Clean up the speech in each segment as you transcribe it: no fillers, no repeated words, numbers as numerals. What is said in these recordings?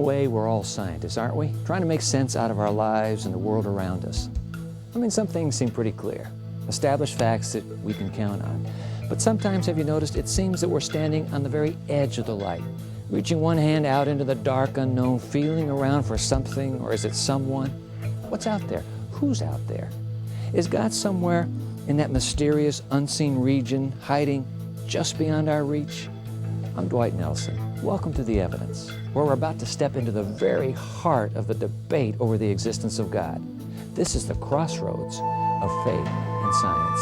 way, we're all scientists, aren't we? Trying to make sense out of our lives and the world around us. I mean, some things seem pretty clear, established facts that we can count on. But sometimes, have you noticed, it seems that we're standing on the very edge of the light, reaching one hand out into the dark unknown, feeling around for something, or is it someone? What's out there? Who's out there? Is God somewhere in that mysterious, unseen region, hiding just beyond our reach? I'm Dwight Nelson. Welcome to The Evidence, where we're about to step into the very heart of the debate over the existence of God. This is the crossroads of faith and science.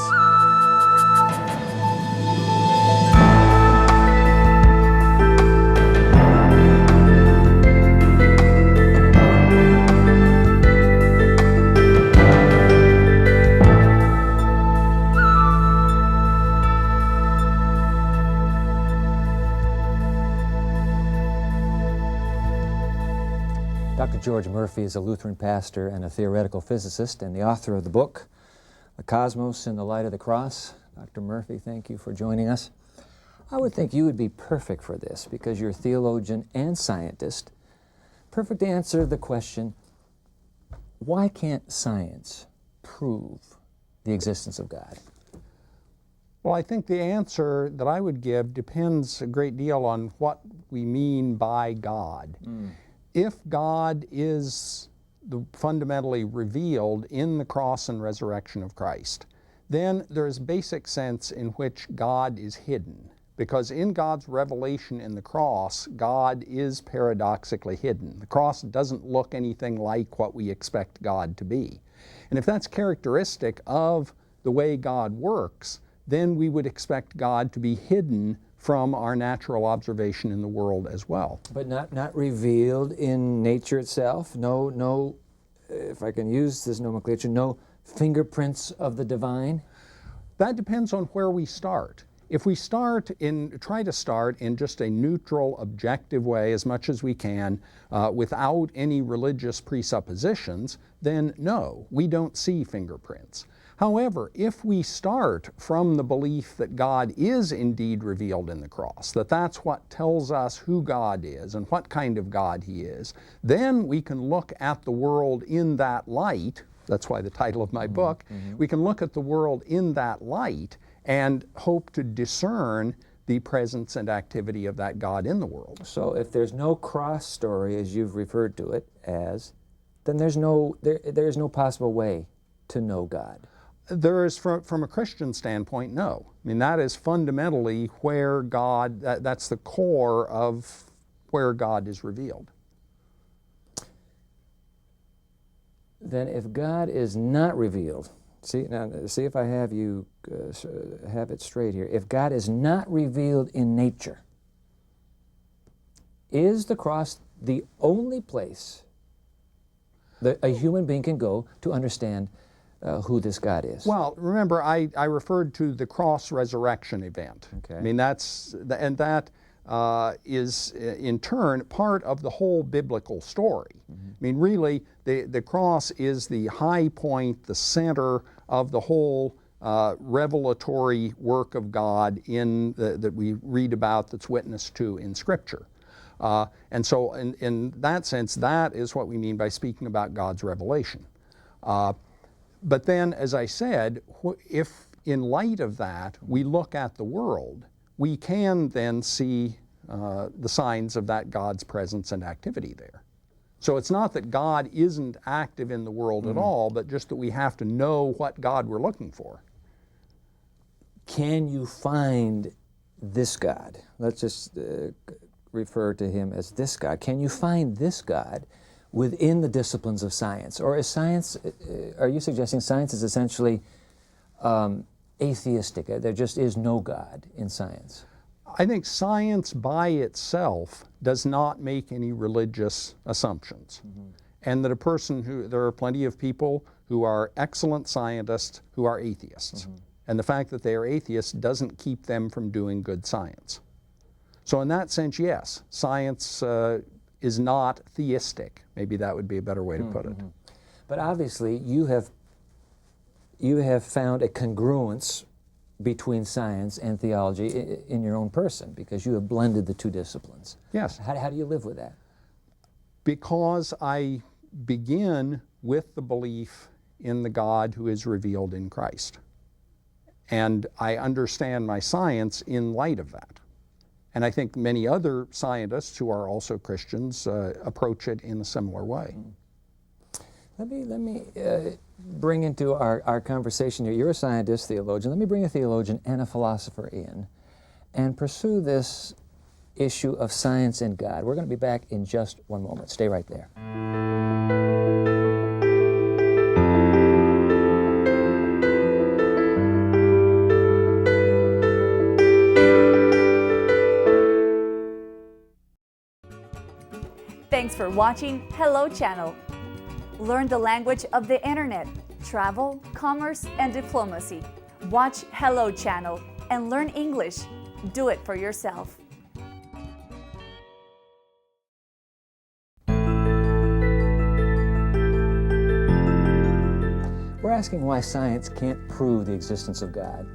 Dr. George Murphy is a Lutheran pastor and a theoretical physicist and the author of the book, The Cosmos in the Light of the Cross. Dr. Murphy, thank you for joining us. I would think you would be perfect for this because you're a theologian and scientist. Perfect to answer the question, why can't science prove the existence of God? Well, I think the answer that I would give depends a great deal on what we mean by God. If God is fundamentally revealed in the cross and resurrection of Christ, then there is a basic sense in which God is hidden. Because in God's revelation in the cross, God is paradoxically hidden. The cross doesn't look anything like what we expect God to be. And if that's characteristic of the way God works, then we would expect God to be hidden from our natural observation in the world as well. But not revealed in nature itself? No, if I can use this nomenclature, no fingerprints of the divine? That depends on where we start. If we try to start in just a neutral, objective way as much as we can, without any religious presuppositions, then no, we don't see fingerprints. However, if we start from the belief that God is indeed revealed in the cross, that that's what tells us who God is and what kind of God He is, then we can look at the world in that light. That's why the title of my book. We can look at the world in that light and hope to discern the presence and activity of that God in the world. So if there's no cross story, as you've referred to it as, then there's no possible way to know God. There is, from a Christian standpoint, no. I mean, that is fundamentally where God, that's the core of where God is revealed. Then if God is not revealed, see if I have you have it straight here. If God is not revealed in nature, is the cross the only place that a human being can go to understand who this God is? Well, remember, I referred to the cross resurrection event. Okay. I mean, that is in turn part of the whole biblical story. I mean, really, the cross is the high point, the center of the whole revelatory work of God that we read about, that's witnessed to in Scripture. And so in that sense, that is what we mean by speaking about God's revelation. But then, as I said, if in light of that we look at the world, we can then see the signs of that God's presence and activity there. So it's not that God isn't active in the world at all, but just that we have to know what God we're looking for. Can you find this God? Let's just refer to Him as this God. Can you find this God within the disciplines of science? Or is science, are you suggesting science is essentially atheistic? There just is no God in science? I think science by itself does not make any religious assumptions. And that there are plenty of people who are excellent scientists who are atheists. And the fact that they are atheists doesn't keep them from doing good science. So in that sense, yes, science is not theistic. Maybe that would be a better way to put it. But obviously, you have found a congruence between science and theology in your own person, because you have blended the two disciplines. Yes. How do you live with that? Because I begin with the belief in the God who is revealed in Christ. And I understand my science in light of that. And I think many other scientists who are also Christians approach it in a similar way. Let me bring into our conversation here. You're a scientist, theologian. Let me bring a theologian and a philosopher in and pursue this issue of science and God. We're going to be back in just one moment. Stay right there. Thanks for watching Hello Channel. Learn the language of the internet, travel, commerce, and diplomacy. Watch Hello Channel and learn English. Do it for yourself. We're asking why science can't prove the existence of God.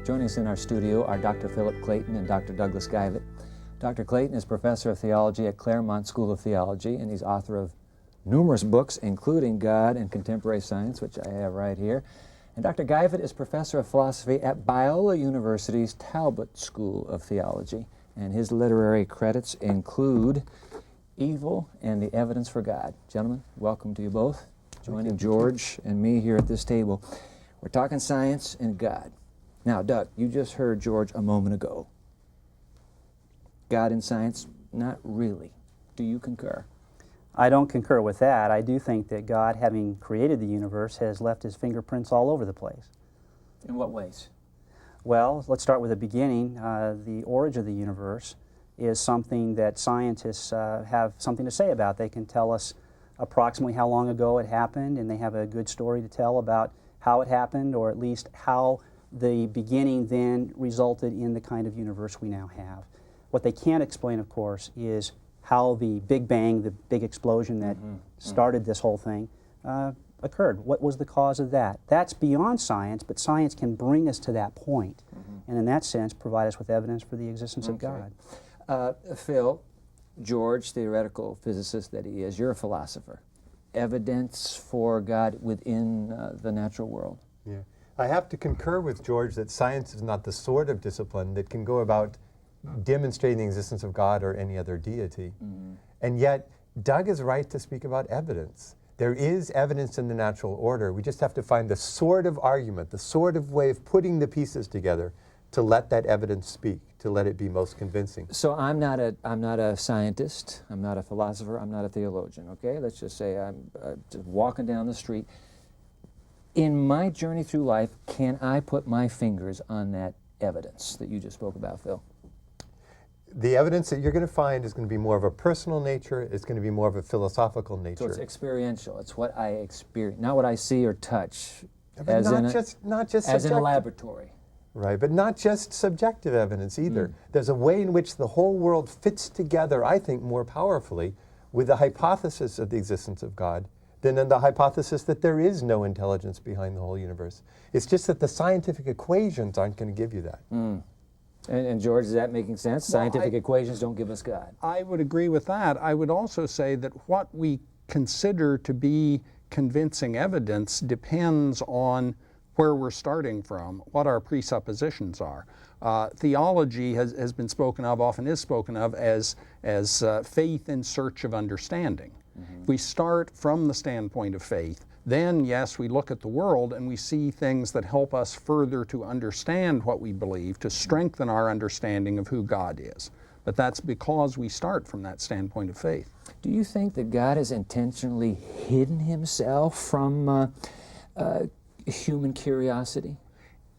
Joining us in our studio are Dr. Philip Clayton and Dr. Douglas Guyvet. Dr. Clayton is professor of theology at Claremont School of Theology, and he's author of numerous books, including God and Contemporary Science, which I have right here. And Dr. Guyvet is professor of philosophy at Biola University's Talbot School of Theology, and his literary credits include Evil and the Evidence for God. Gentlemen, welcome to you both. Joining George and me here at this table. We're talking science and God. Now, Doug, you just heard George a moment ago. God and science, not really. Do you concur? I don't concur with that. I do think that God, having created the universe, has left his fingerprints all over the place. In what ways? Well, let's start with the beginning. The origin of the universe is something that scientists have something to say about. They can tell us approximately how long ago it happened, and they have a good story to tell about how it happened, or at least how the beginning then resulted in the kind of universe we now have. What they can't explain, of course, is how the Big Bang, the big explosion that started this whole thing, occurred. What was the cause of that? That's beyond science, but science can bring us to that point, and in that sense provide us with evidence for the existence of God. Phil, George, theoretical physicist that he is, you're a philosopher. Evidence for God within the natural world. Yeah. I have to concur with George that science is not the sort of discipline that can go about demonstrating the existence of God or any other deity. And yet, Doug is right to speak about evidence. There is evidence in the natural order. We just have to find the sort of argument, the sort of way of putting the pieces together to let that evidence speak, to let it be most convincing. So I'm not a scientist, I'm not a philosopher, I'm not a theologian, okay? Let's just say I'm just walking down the street. In my journey through life, can I put my fingers on that evidence that you just spoke about, Phil? The evidence that you're going to find is going to be more of a personal nature, it's going to be more of a philosophical nature. So it's experiential, it's what I experience, not what I see or touch, But as not in just as in a subjective. laboratory. Right, but not just subjective evidence either. There's a way in which the whole world fits together, I think, more powerfully with the hypothesis of the existence of God than in the hypothesis that there is no intelligence behind the whole universe. It's just that the scientific equations aren't going to give you that. And George, is that making sense? Scientific equations don't give us God. I would agree with that. I would also say that what we consider to be convincing evidence depends on where we're starting from, what our presuppositions are. Theology has been spoken of, often is spoken of, as faith in search of understanding. If we start from the standpoint of faith, then yes, we look at the world and we see things that help us further to understand what we believe, to strengthen our understanding of who God is. But that's because we start from that standpoint of faith. Do you think that God has intentionally hidden himself from human curiosity?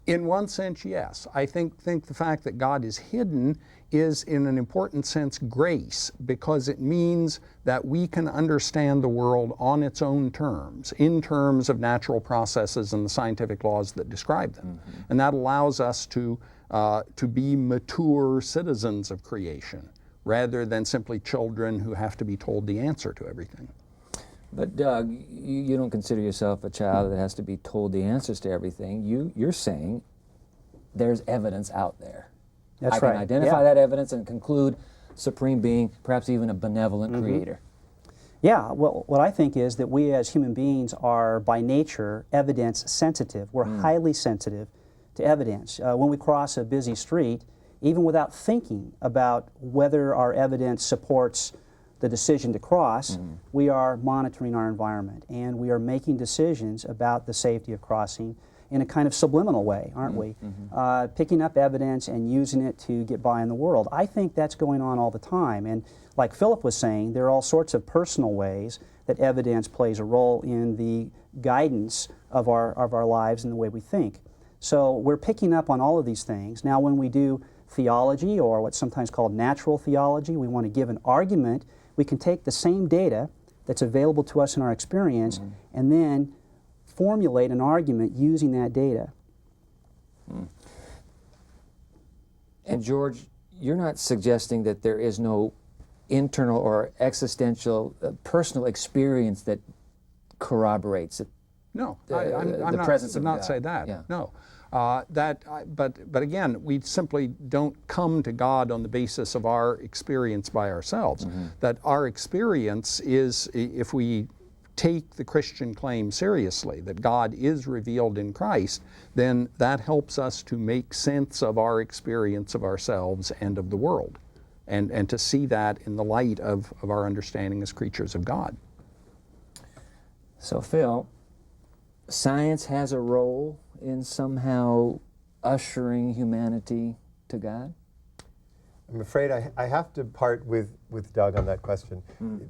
In one sense, yes. I think the fact that God is hidden is, in an important sense, grace, because it means that we can understand the world on its own terms, in terms of natural processes and the scientific laws that describe them. And that allows us to be mature citizens of creation, rather than simply children who have to be told the answer to everything. But Doug, you don't consider yourself a child that has to be told the answers to everything. You're saying there's evidence out there. That's I can right. identify that evidence and conclude supreme being, perhaps even a benevolent creator. Yeah, well, what I think is that we as human beings are by nature evidence sensitive. We're highly sensitive to evidence. When we cross a busy street, even without thinking about whether our evidence supports the decision to cross, we are monitoring our environment and we are making decisions about the safety of crossing in a kind of subliminal way, aren't we? Picking up evidence and using it to get by in the world. I think that's going on all the time. And like Philip was saying, there are all sorts of personal ways that evidence plays a role in the guidance of our lives and the way we think. So we're picking up on all of these things. Now when we do theology, or what's sometimes called natural theology, we want to give an argument. We can take the same data that's available to us in our experience and then formulate an argument using that data. And George, you're not suggesting that there is no internal or existential personal experience that corroborates it? No, I'm I'm not, presence of not God. say that. Yeah. No, but again, we simply don't come to God on the basis of our experience by ourselves. That our experience is, if we take the Christian claim seriously, that God is revealed in Christ, then that helps us to make sense of our experience of ourselves and of the world, and to see that in the light of our understanding as creatures of God. So Phil, science has a role in somehow ushering humanity to God? I'm afraid I have to part with Doug on that question.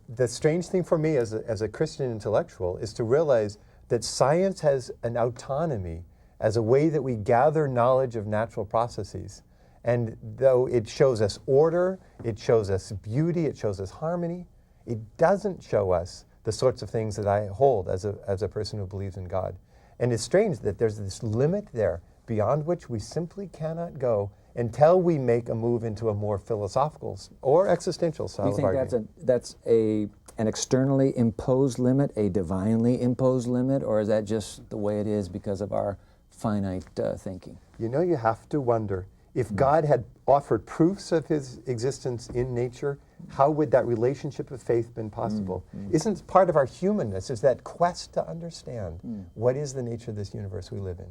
The strange thing for me as a Christian intellectual is to realize that science has an autonomy as a way that we gather knowledge of natural processes. And though it shows us order, it shows us beauty, it shows us harmony, it doesn't show us the sorts of things that I hold as a person who believes in God. And it's strange that there's this limit there beyond which we simply cannot go until we make a move into a more philosophical or existential style of argument. Do you think that's an externally imposed limit, a divinely imposed limit, or is that just the way it is because of our finite thinking? You know, you have to wonder, if God had offered proofs of his existence in nature, how would that relationship of faith been possible? Isn't part of our humanness is that quest to understand what is the nature of this universe we live in?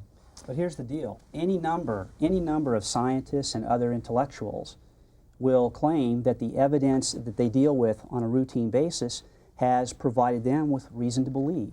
But here's the deal. Any number of scientists and other intellectuals will claim that the evidence that they deal with on a routine basis has provided them with reason to believe.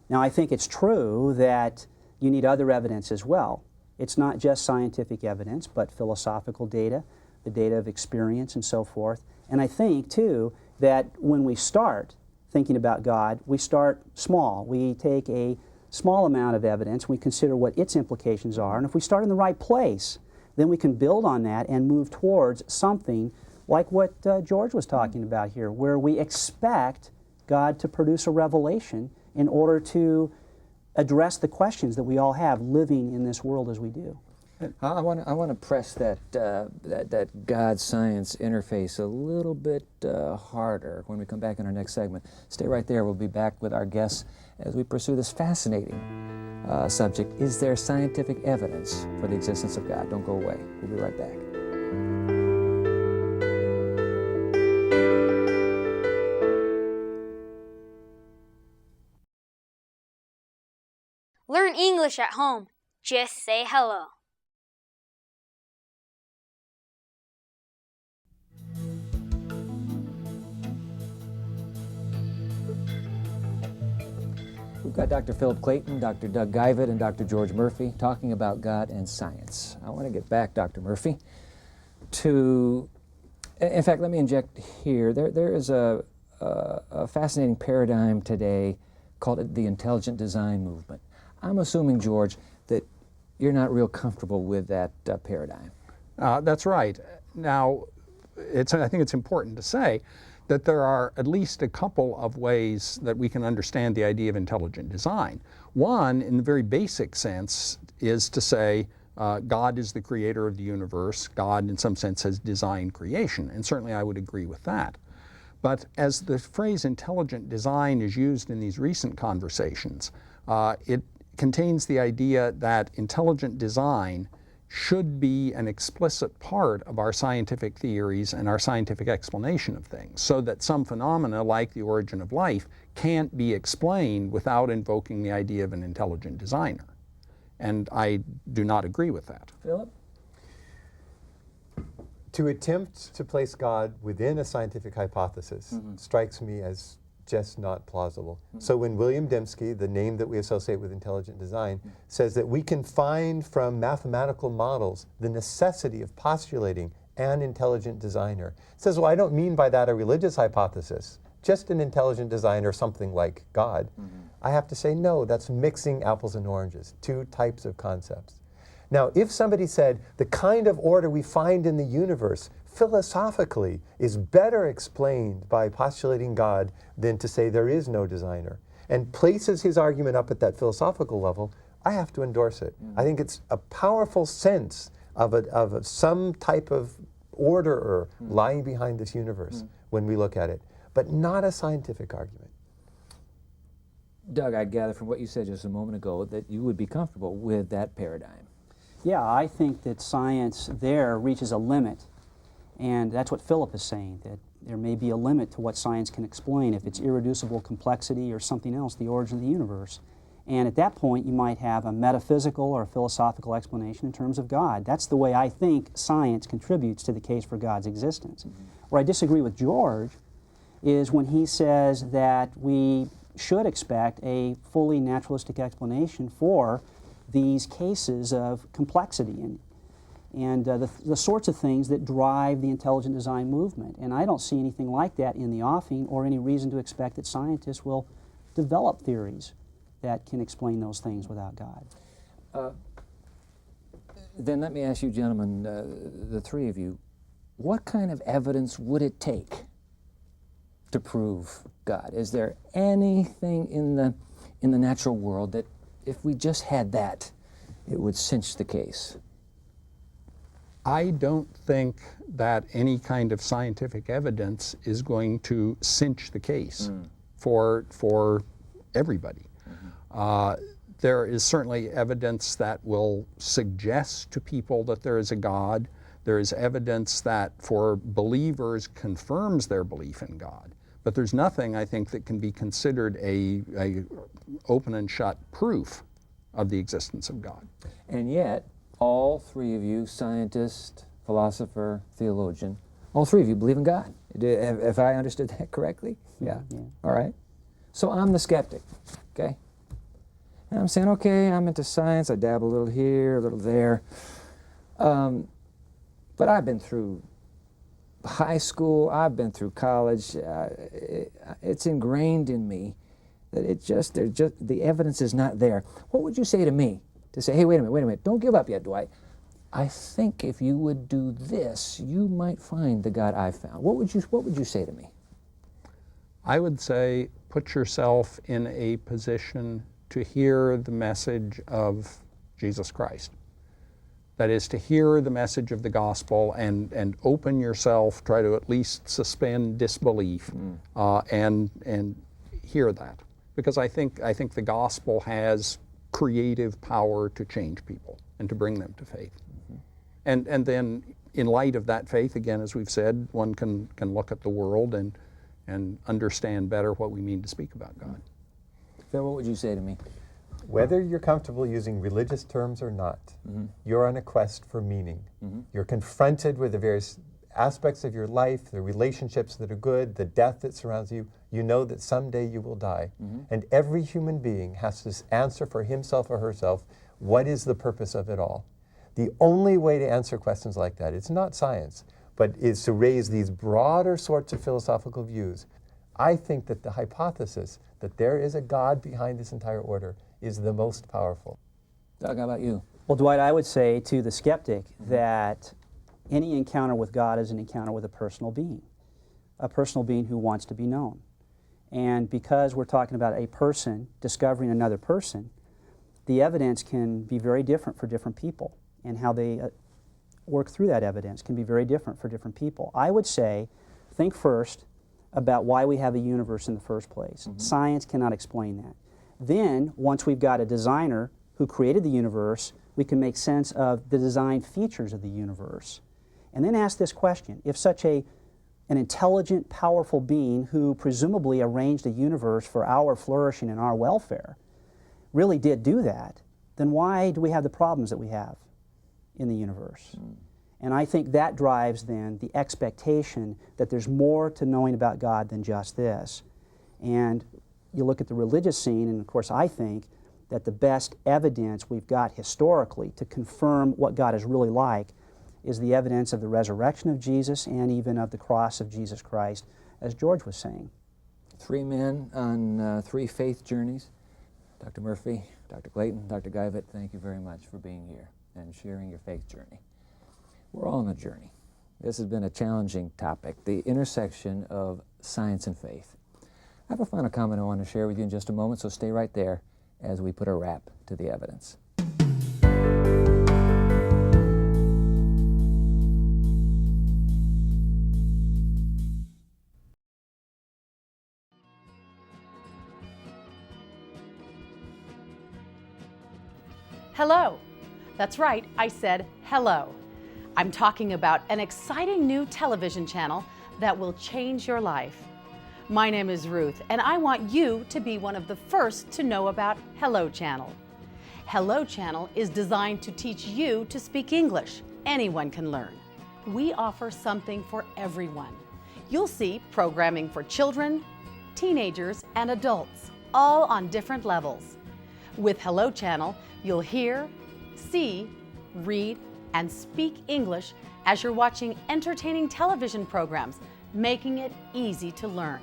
Now, I think it's true that you need other evidence as well. It's not just scientific evidence, but philosophical data, the data of experience and so forth. And I think, too, that when we start thinking about God, we start small. We take a small amount of evidence, we consider what its implications are, and if we start in the right place, then we can build on that and move towards something like what George was talking about here, where we expect God to produce a revelation in order to address the questions that we all have living in this world as we do. I want to press that God-science interface a little bit harder when we come back in our next segment. Stay right there. We'll be back with our guests as we pursue this fascinating subject. Is there scientific evidence for the existence of God? Don't go away. We'll be right back. Learn English at home. Just say hello. We've got Dr. Philip Clayton, Dr. Doug Guyvet, and Dr. George Murphy talking about God and science. I want to get back, Dr. Murphy, to, in fact, let me inject here. There is a fascinating paradigm today called the intelligent design movement. I'm assuming, George, that you're not real comfortable with that paradigm. That's right. Now, I think it's important to say that there are at least a couple of ways that we can understand the idea of intelligent design. One, in the very basic sense, is to say God is the creator of the universe. God, in some sense, has designed creation, and certainly I would agree with that. But as the phrase intelligent design is used in these recent conversations, it contains the idea that intelligent design should be an explicit part of our scientific theories and our scientific explanation of things, so that some phenomena like the origin of life can't be explained without invoking the idea of an intelligent designer. And I do not agree with that. Philip? To attempt to place God within a scientific hypothesis strikes me as just not plausible. So when William Dembski, the name that we associate with intelligent design, says that we can find from mathematical models the necessity of postulating an intelligent designer, says, well, I don't mean by that a religious hypothesis, just an intelligent designer, something like God. I have to say, no, that's mixing apples and oranges, two types of concepts. Now, if somebody said the kind of order we find in the universe philosophically is better explained by postulating God than to say there is no designer, and places his argument up at that philosophical level, I have to endorse it. I think it's a powerful sense of some type of order lying behind this universe when we look at it, but not a scientific argument. Doug, I gather from what you said just a moment ago that you would be comfortable with that paradigm. Yeah, I think that science there reaches a limit, and that's what Philip is saying, that there may be a limit to what science can explain, if it's irreducible complexity or something else, the origin of the universe. And at that point, you might have a metaphysical or a philosophical explanation in terms of God. That's the way I think science contributes to the case for God's existence. Where I disagree with George is when he says that we should expect a fully naturalistic explanation for these cases of complexity and the sorts of things that drive the intelligent design movement. And I don't see anything like that in the offing or any reason to expect that scientists will develop theories that can explain those things without God. Then let me ask you gentlemen, the three of you, what kind of evidence would it take to prove God? Is there anything in the natural world that if we just had that, it would cinch the case? I don't think that any kind of scientific evidence is going to cinch the case for everybody. There is certainly evidence that will suggest to people that there is a God. There is evidence that for believers confirms their belief in God. But there's nothing, I think, that can be considered a open and shut proof of the existence of God. And yet, all three of you, scientist, philosopher, theologian, all three of you believe in God. If I understood that correctly? Yeah. All right. So I'm the skeptic, okay? And I'm saying, okay, I'm into science. I dabble a little here, a little there. But I've been through high school. I've been through college. It's ingrained in me that the evidence is not there. What would you say to me to say, hey, wait a minute, don't give up yet, Dwight. I think if you would do this, you might find the God I found. What would you say to me? I would say put yourself in a position to hear the message of Jesus Christ. That is, to hear the message of the gospel and open yourself, try to at least suspend disbelief and hear that. Because I think the gospel has creative power to change people and to bring them to faith. And then in light of that faith, again, as we've said, one can look at the world and understand better what we mean to speak about God. Phil, what would you say to me? Whether you're comfortable using religious terms or not, you're on a quest for meaning. You're confronted with the various aspects of your life, the relationships that are good, the death that surrounds you. You know that someday you will die. And every human being has to answer for himself or herself, what is the purpose of it all? The only way to answer questions like that, it's not science, but is to raise these broader sorts of philosophical views. I think that the hypothesis that there is a God behind this entire order is the most powerful. Doug, how about you? Well, Dwight, I would say to the skeptic that any encounter with God is an encounter with a personal being who wants to be known. And because we're talking about a person discovering another person, the evidence can be very different for different people, and how they work through that evidence can be very different for different people. I would say, think first about why we have a universe in the first place. Science cannot explain that. Then, once we've got a designer who created the universe, we can make sense of the design features of the universe. And then ask this question: if such an intelligent, powerful being who presumably arranged a universe for our flourishing and our welfare really did do that, then why do we have the problems that we have in the universe? And I think that drives then the expectation that there's more to knowing about God than just this. And you look at the religious scene, and of course I think that the best evidence we've got historically to confirm what God is really like is the evidence of the resurrection of Jesus and even of the cross of Jesus Christ, as George was saying. 3 men on 3 faith journeys. Dr. Murphy, Dr. Clayton, Dr. Guyvet, thank you very much for being here and sharing your faith journey. We're all on a journey. This has been a challenging topic, the intersection of science and faith. I have a final comment I want to share with you in just a moment, so stay right there as we put a wrap to the evidence. Hello. That's right, I said hello. I'm talking about an exciting new television channel that will change your life. My name is Ruth, and I want you to be one of the first to know about Hello Channel. Hello Channel is designed to teach you to speak English. Anyone can learn. We offer something for everyone. You'll see programming for children, teenagers, and adults, all on different levels. With Hello Channel, you'll hear, see, read, and speak English as you're watching entertaining television programs, making it easy to learn.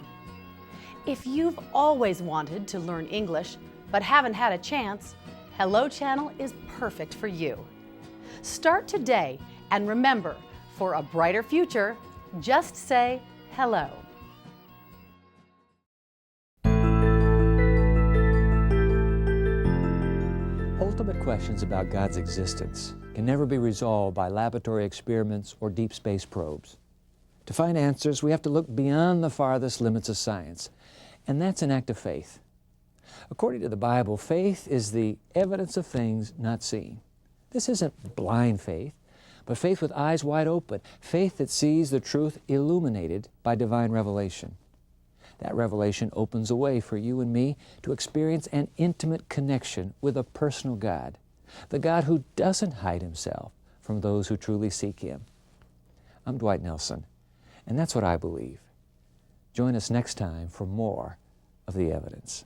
If you've always wanted to learn English but haven't had a chance, Hello Channel is perfect for you. Start today, and remember, for a brighter future, just say hello. Ultimate questions about God's existence can never be resolved by laboratory experiments or deep space probes. To find answers, we have to look beyond the farthest limits of science, and that's an act of faith. According to the Bible, faith is the evidence of things not seen. This isn't blind faith, but faith with eyes wide open, faith that sees the truth illuminated by divine revelation. That revelation opens a way for you and me to experience an intimate connection with a personal God, the God who doesn't hide Himself from those who truly seek Him. I'm Dwight Nelson, and that's what I believe. Join us next time for more of the evidence.